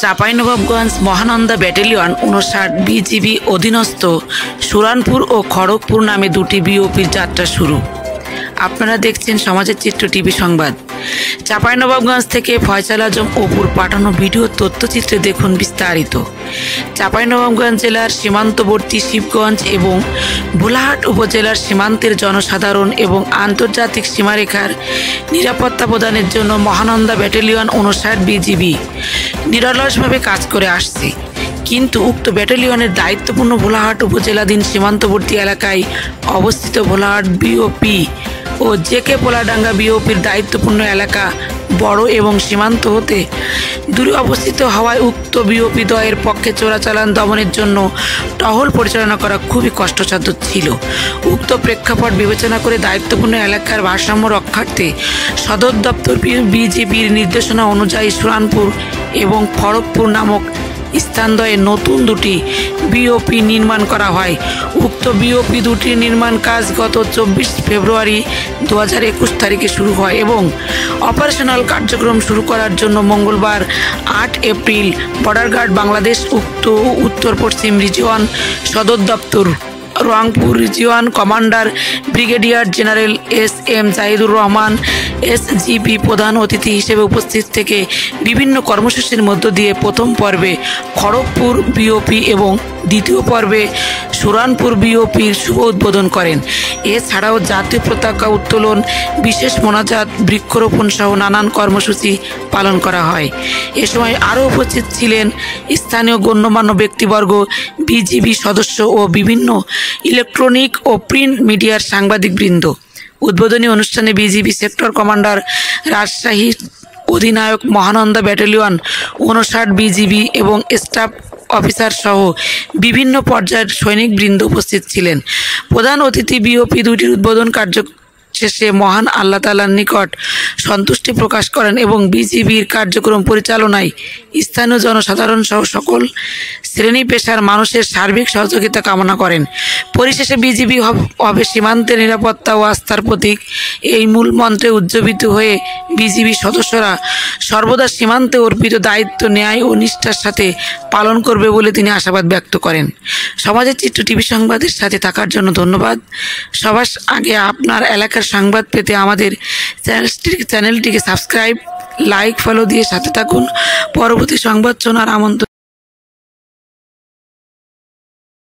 Chapainawabganj Mahananda battalion ৫৯ BGB অধীনস্থ সুরানপুর ও খড়গপুর নামে দুটি বিওপির যাত্রা শুরু। আপনারা দেখছেন সমাজের চিত্র টিভি সংবাদ। চাঁপাইনবাবগঞ্জ থেকে ফয়সাল আজম অপুর পাঠানো ভিডিও তথ্যচিত্রে দেখুন বিস্তারিত। চাঁপাইনবাবগঞ্জ জেলার সীমান্তবর্তী শিবগঞ্জ এবং ভোলাহাট উপজেলার সীমান্তের জনসাধারণ এবং আন্তর্জাতিক সীমারেখার নিরাপত্তা প্রদানের জন্য মহানন্দা ব্যাটালিয়ন ৫৯ বিজিবি নিরলসভাবে কাজ করে আসছে। কিন্তু উক্ত ব্যাটালিয়নের দায়িত্বপূর্ণ ভোলাহাট উপজেলাধীন সীমান্তবর্তী এলাকায় অবস্থিত ভোলাহাট বিওপি ও জেকে পোলাডাঙ্গা বিওপির দায়িত্বপূর্ণ এলাকা বড় এবং সীমান্ত হতে দূরে অবস্থিত হওয়ায় উক্ত বিওপি দ্বয়ের পক্ষে চোরাচালান দমনের জন্য টহল পরিচালনা করা খুবই কষ্টসাধ্য ছিল। উক্ত প্রেক্ষাপট বিবেচনা করে দায়িত্বপূর্ণ এলাকার ভারসাম্য রক্ষার্থে সদর দপ্তর বিজিবির নির্দেশনা অনুযায়ী সুরানপুর এবং খড়গপুর নামক স্থানদ্বয়ে নতুন দুটি বিওপি নির্মাণ করা হয়। উক্ত বিওপি দুটির নির্মাণ কাজ গত ২৪ ফেব্রুয়ারি ২০২১ তারিখে শুরু হয় এবং অপারেশনাল কার্যক্রম শুরু করার জন্য মঙ্গলবার ৮ এপ্রিল বর্ডার গার্ড বাংলাদেশ উত্তর পশ্চিম রিজিয়ন সদর দপ্তর Rangpur region commander brigadier general S M. Zahidur Rahman SGP প্রধান অতিথি হিসেবে উপস্থিত থেকে বিভিন্ন কর্মসূচির মধ্য দিয়ে প্রথম পর্বে খড়গপুর বিওপি এবং দ্বিতীয় পর্বে সুরানপুর বিওপির শুভ উদ্বোধন করেন। এছাড়াও জাতীয় পতাকা উত্তোলন, বিশেষ মোনাজাত, বৃক্ষরোপণ সহ নানান কর্মসূচি পালন করা হয়। এ সময় আরও উপস্থিত ছিলেন স্থানীয় গণ্যমান্য ব্যক্তিবর্গ, বিজিবি সদস্য ও বিভিন্ন ইলেকট্রনিক ও প্রিন্ট মিডিয়ার সাংবাদিকবৃন্দ। উদ্বোধনী অনুষ্ঠানে বিজিবি সেক্টর কমান্ডার রাজশাহী অধিনায়ক মহানন্দা ব্যাটালিয়ন ৫৯ বিজিবি এবং স্টাফ অফিসার সহ বিভিন্ন পর্যায়ের সৈনিকবৃন্দ উপস্থিত ছিলেন। প্রধান অতিথি বিওপি দুটির উদ্বোধন কার্য শেষে মহান আল্লাহ তাআলার নিকট সন্তুষ্টি প্রকাশ করেন এবং বিজিবির কার্যক্রম পরিচালনায় স্থানীয় জনসাধারণ সহ সকল শ্রেণী পেশার মানুষের সার্বিক সহযোগিতা কামনা করেন। পরিশেষে বিজিবি হবে সীমান্তের নিরাপত্তা ও আস্থার প্রতীক। এই মূল মন্ত্রে উজ্জীবিত হয়ে বিজিবি সদস্যরা সর্বদা সীমান্তে অর্পিত দায়িত্ব ন্যায় ও নিষ্ঠার সাথে পালন করবে বলে তিনি আশাবাদ ব্যক্ত করেন। সমাজের চিত্র টিভি সংবাদের সাথে থাকার জন্য ধন্যবাদ। সবার আগে আপনার এলাকার সংবাদ পেতে আমাদের চ্যানেলটিকে সাবস্ক্রাইব, লাইক, ফলো দিয়ে সাথে থাকুন। পরবর্তী সংবাদ শোনার আমন্ত্রণ।